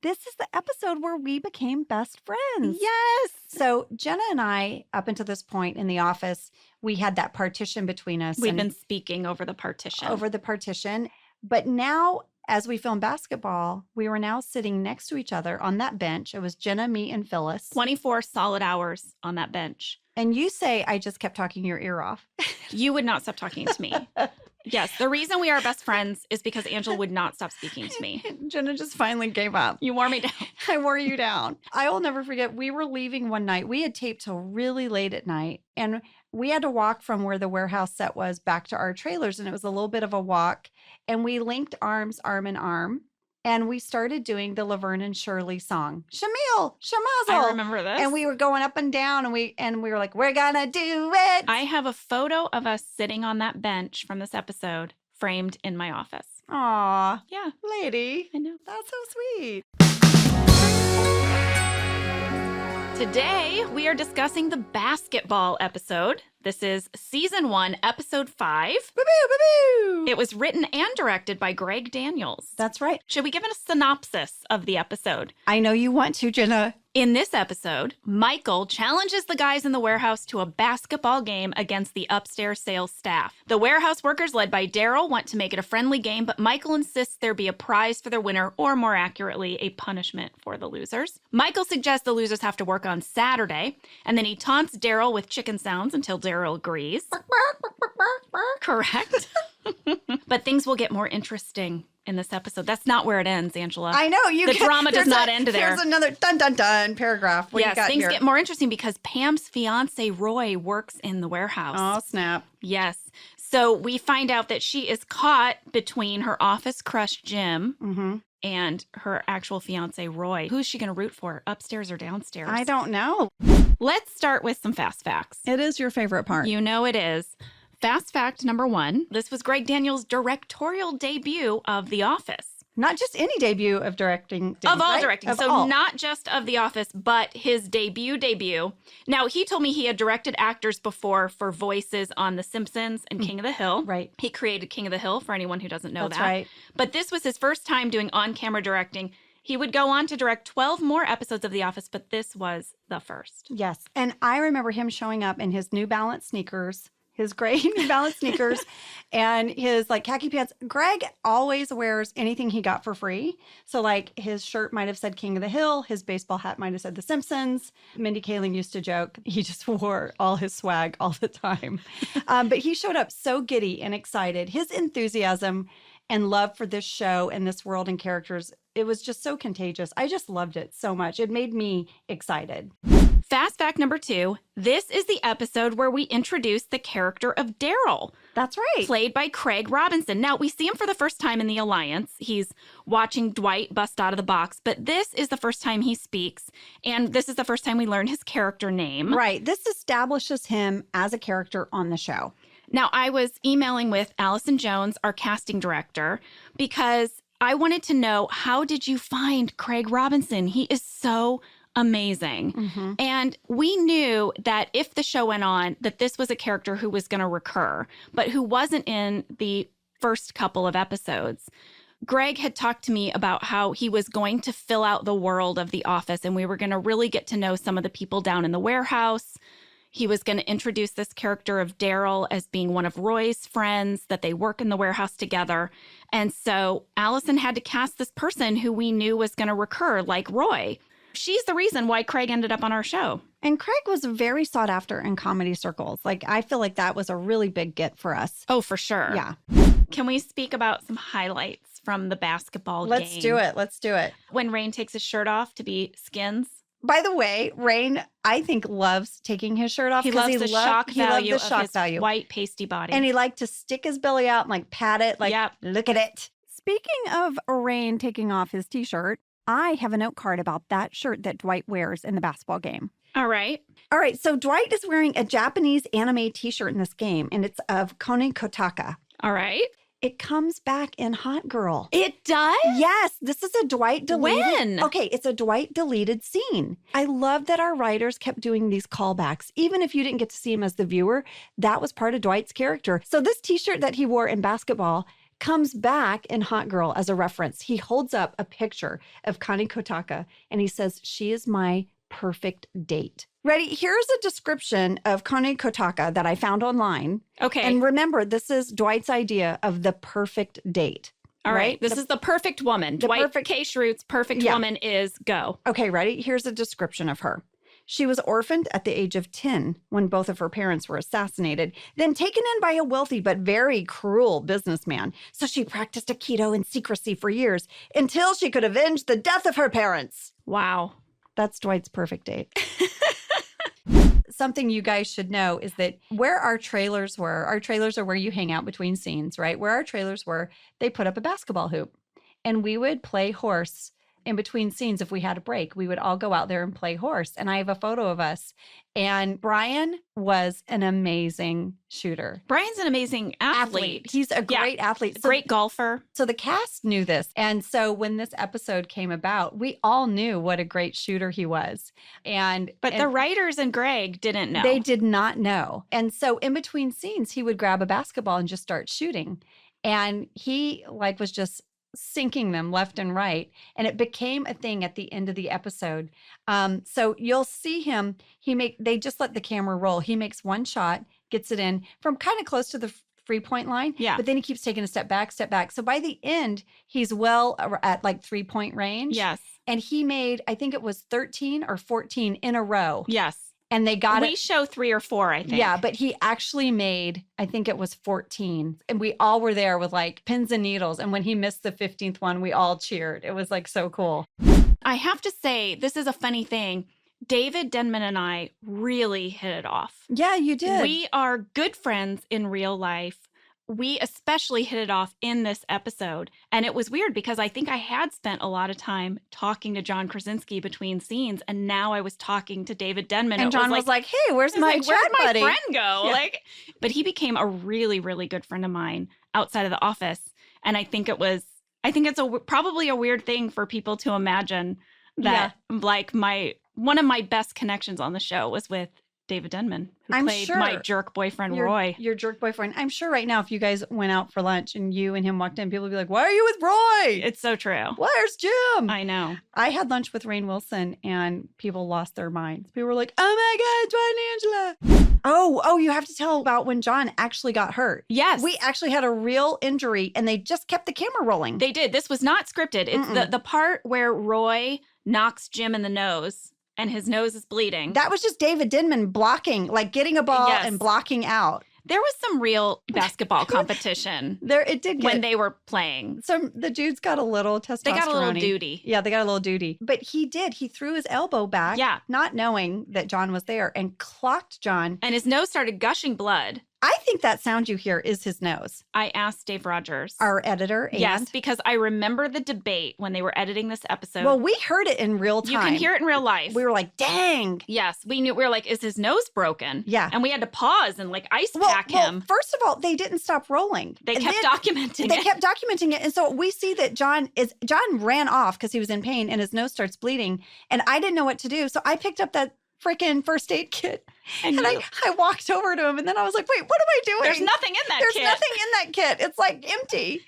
This is the episode where we became best friends. Yes. So Jenna and I, up until this point in the office, we had that partition between us. We've been speaking over the partition. But now, as we film basketball, we were now sitting next to each other on that bench. It was Jenna, me, and Phyllis. 24 solid hours on that bench. And you say I just kept talking your ear off. You would not stop talking to me. Yes, the reason we are best friends is because Angela would not stop speaking to me. Jenna just finally gave up. You wore me down. I wore you down. I will never forget, we were leaving one night. We had taped till really late at night, and we had to walk from where the warehouse set was back to our trailers, and it was a little bit of a walk, and we linked arms, arm in arm, and we started doing the Laverne and Shirley song, Shamil, Shamazel. I remember this. And we were going up and down, and we were like, we're gonna do it. I have a photo of us sitting on that bench from this episode framed in my office. Aw, Yeah, lady. I know. That's so sweet. Today, we are discussing the basketball episode. This is season 1, episode 5. Boo-boo, boo-boo. It was written and directed by Greg Daniels. That's right. Should we give it a synopsis of the episode? I know you want to, Jenna. In this episode, Michael challenges the guys in the warehouse to a basketball game against the upstairs sales staff. The warehouse workers, led by Daryl, want to make it a friendly game, but Michael insists there be a prize for their winner, or more accurately, a punishment for the losers. Michael suggests the losers have to work on Saturday, and then he taunts Daryl with chicken sounds until Daryl agrees. Correct. But things will get more interesting in this episode. That's not where it ends, Angela. I know. The drama does not end there. Here's another dun-dun-dun paragraph. What yes, you got things here? get more interesting because Pam's fiance, Roy, works in the warehouse. Oh, snap. Yes. So we find out that she is caught between her office crush, Jim, and her actual fiance, Roy. Who's she going to root for, upstairs or downstairs? I don't know. Let's start with some fast facts. It is your favorite part. You know it is. Fast fact number 1, this was Greg Daniels' directorial debut of The Office. Not just any debut of directing. Of all right? directing. Of So all. not just of The Office, but his debut. Now, he told me he had directed actors before for voices on The Simpsons and King of the Hill. Right. He created King of the Hill, for anyone who doesn't know That's that. right. But this was his first time doing on-camera directing. He would go on to direct 12 more episodes of The Office, but this was the first. Yes. And I remember him showing up in his New Balance sneakers, his gray New Balance sneakers, and his like khaki pants. Greg always wears anything he got for free. So like his shirt might have said King of the Hill. His baseball hat might have said The Simpsons. Mindy Kaling used to joke he just wore all his swag all the time. But he showed up so giddy and excited. His enthusiasm and love for this show and this world and characters, it was just so contagious. I just loved it so much. It made me excited. Fast fact number 2, this is the episode where we introduce the character of Daryl. That's right. Played by Craig Robinson. Now, we see him for the first time in The Alliance. He's watching Dwight bust out of the box, but this is the first time he speaks, and this is the first time we learn his character name. Right. This establishes him as a character on the show. Now, I was emailing with Allison Jones, our casting director, because I wanted to know, how did you find Craig Robinson? He is so amazing. And we knew that if the show went on, that this was a character who was going to recur, but who wasn't in the first couple of episodes. Greg had talked to me about how he was going to fill out the world of The Office, and we were going to really get to know some of the people down in the warehouse. He was going to introduce this character of Daryl as being one of Roy's friends, that they work in the warehouse together. And so Allison had to cast this person who we knew was going to recur, like Roy. She's the reason why Craig ended up on our show. And Craig was very sought after in comedy circles. Like, I feel like that was a really big get for us. Oh, for sure. Yeah. Can we speak about some highlights from the basketball game? Let's do it. Let's do it. When Rain takes his shirt off to be Skins. By the way, Rain, I think, loves taking his shirt off. He loves the shock value of his value. white pasty body. And he liked to stick his belly out and like pat it. Like, Yep. Look at it. Speaking of Rain taking off his t-shirt, I have a note card about that shirt that Dwight wears in the basketball game. All right. All right. So Dwight is wearing a Japanese anime t-shirt in this game, and it's of Kone Kotaka. All right. It comes back in Hot Girl. It does? Yes, this is a Dwight deleted. When? Okay, it's a Dwight deleted scene. I love that our writers kept doing these callbacks. Even if you didn't get to see him as the viewer, that was part of Dwight's character. So this t-shirt that he wore in basketball comes back in Hot Girl as a reference. He holds up a picture of Connie Kotaka and he says, she is my perfect date. Ready? Here's a description of Connie Kotaka that I found online. Okay. And remember, this is Dwight's idea of the perfect date. All right. This is the perfect woman. Dwight K. Schrute's perfect woman is go. Okay, ready? Here's a description of her. She was orphaned at the age of 10 when both of her parents were assassinated, then taken in by a wealthy but very cruel businessman. So she practiced Aikido in secrecy for years until she could avenge the death of her parents. Wow. That's Dwight's perfect date. Something you guys should know is that where our trailers were, our trailers are where you hang out between scenes, right? Where our trailers were, they put up a basketball hoop. And we would play horse in between scenes. If we had a break, we would all go out there and play horse. And I have a photo of us. And Brian was an amazing shooter. Brian's an amazing athlete. He's a great athlete. Great golfer. So the cast knew this. And so when this episode came about, we all knew what a great shooter he was. But the writers and Greg didn't know. They did not know. And so in between scenes, he would grab a basketball and just start shooting. And he was just sinking them left and right. And it became a thing at the end of the episode. So you'll see him, they just let the camera roll. He makes one shot, gets it in from kind of close to the free point line. Yeah. But then he keeps taking a step back. So by the end, he's well at 3-point range. Yes. And he made, I think it was 13 or 14 in a row. Yes. And they got We show 3 or 4, I think. Yeah, but he actually made, I think it was 14. And we all were there with pins and needles. And when he missed the 15th one, we all cheered. It was so cool. I have to say, this is a funny thing. David Denman and I really hit it off. Yeah, you did. We are good friends in real life. We especially hit it off in this episode. And it was weird because I think I had spent a lot of time talking to John Krasinski between scenes. And now I was talking to David Denman. And John was like, hey, where's my friend go? Yeah. But he became a really, really good friend of mine outside of the office. And I think it's probably a weird thing for people to imagine that one of my best connections on the show was with David Denman, who played my jerk boyfriend, Roy. Your jerk boyfriend. I'm sure right now if you guys went out for lunch and you and him walked in, people would be like, why are you with Roy? It's so true. Where's Jim? I know. I had lunch with Rainn Wilson and people lost their minds. People were like, oh my God, Dwight and Angela. Oh, you have to tell about when John actually got hurt. Yes. We actually had a real injury and they just kept the camera rolling. They did. This was not scripted. It's the part where Roy knocks Jim in the nose. And his nose is bleeding. That was just David Denman blocking, getting a ball and blocking out. There was some real basketball competition. It did when they were playing. The dudes got a little testosterone. They got a little duty. Yeah, they got a little duty. But he did. He threw his elbow back, not knowing that John was there, and clocked John. And his nose started gushing blood. I think that sound you hear is his nose. I asked Dave Rogers, our editor. Yes, because I remember the debate when they were editing this episode. Well, we heard it in real time. You can hear it in real life. We were like, dang. Yes, we knew. We were like, is his nose broken? Yeah. And we had to pause and ice pack him. First of all, they didn't stop rolling. They kept documenting it. They kept documenting it. And so we see that John ran off because he was in pain and his nose starts bleeding. And I didn't know what to do. So I picked up that freaking first aid kit. And I walked over to him and then I was like, wait, what am I doing? There's nothing in that kit. There's nothing in that kit. It's empty.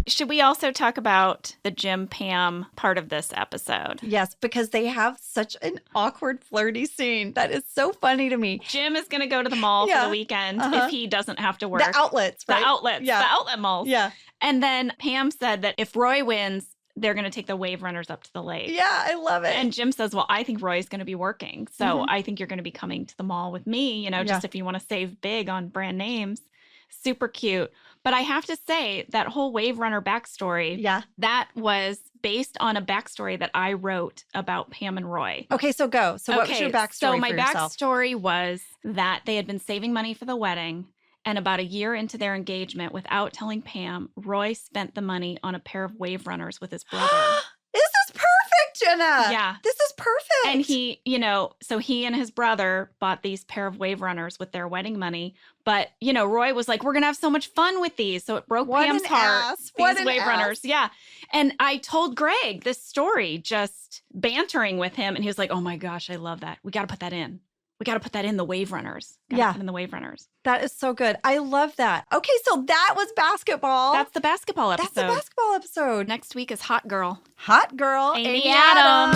Should we also talk about the Jim Pam part of this episode? Yes, because they have such an awkward, flirty scene. That is so funny to me. Jim is going to go to the mall for the weekend if he doesn't have to work. The outlets, right? The outlets. Yeah. The outlet malls. Yeah. And then Pam said that if Roy wins, they're going to take the wave runners up to the lake. Yeah, I love it. And Jim says, well, I think Roy's going to be working. So I think you're going to be coming to the mall with me, just if you want to save big on brand names. Super cute. But I have to say that whole wave runner backstory, that was based on a backstory that I wrote about Pam and Roy. Okay, so go. So what was your backstory So my for yourself? backstory was that they had been saving money for the wedding. And about a year into their engagement, without telling Pam, Roy spent the money on a pair of wave runners with his brother. This is perfect, Jenna. Yeah. This is perfect. And he, so he and his brother bought these pair of wave runners with their wedding money. But, Roy was like, we're going to have so much fun with these. So it broke Pam's heart. These wave runners. Yeah. And I told Greg this story, just bantering with him. And he was like, oh my gosh, I love that. We got to put that in. We got to put that in the Wave Runners. Yeah. Put in the Wave Runners. That is so good. I love that. Okay, so that was basketball. That's the basketball episode. That's the basketball episode. Next week is Hot Girl. Hot girl, Amy Amy Adams.